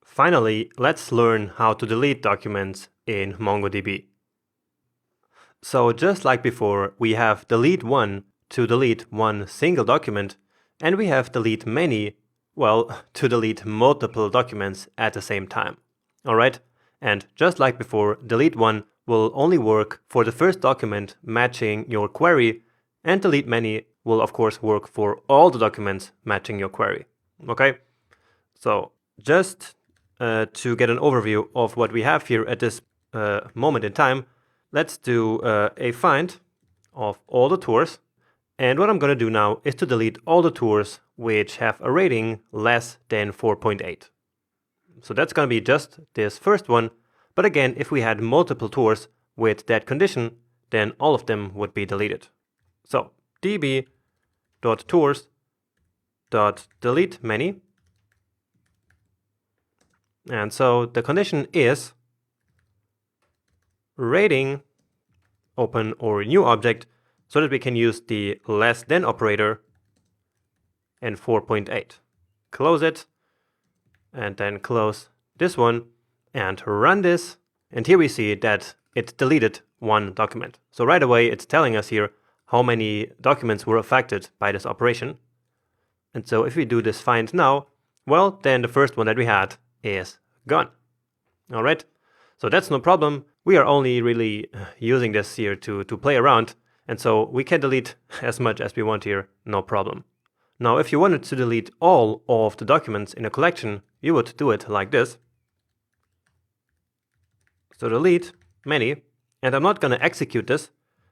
Finally, let's learn how to delete documents in MongoDB. So just like before, we have delete one to delete one single document, and we have delete many, well, to delete multiple documents at the same time. Alright? And just like before, delete one will only work for the first document matching your query, and delete many will of course work for all the documents matching your query. Okay? So just to get an overview of what we have here at this moment in time, let's do a find of all the tours. And what I'm going to do now is to delete all the tours which have a rating less than 4.8. So that's going to be just this first one. But again, if we had multiple tours with that condition, then all of them would be deleted. So db.tours.delete many. And so the condition is rating open or new object so that we can use the less than operator and 4.8. Close it and then close this one and run this. And here we see that it deleted one document. So right away it's telling us here how many documents were affected by this operation. And so if we do this find now, well, then the first one that we had is gone. All right, so that's no problem. We are only really using this here to play around, and so we can delete as much as we want here, no problem. Now, if you wanted to delete all of the documents in a collection, you would do it like this. So delete many, and I'm not going to execute this,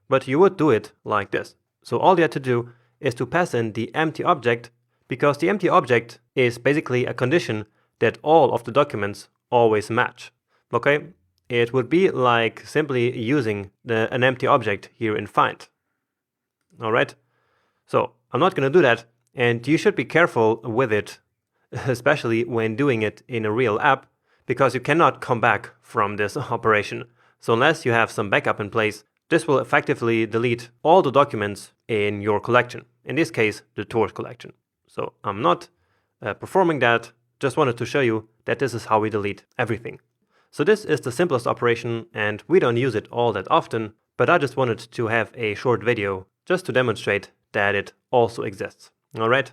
but you would do it like this. So all you have to do is to pass in the empty object, because the empty object is basically a condition that all of the documents always match. Okay? It would be like simply using an empty object here in find. Alright? So I'm not going to do that, and you should be careful with it, especially when doing it in a real app, because you cannot come back from this operation. So unless you have some backup in place, this will effectively delete all the documents in your collection. In this case, the tours collection. So I'm not performing that. Just wanted to show you that this is how we delete everything. So this is the simplest operation, and we don't use it all that often, but I just wanted to have a short video just to demonstrate that it also exists. Alright?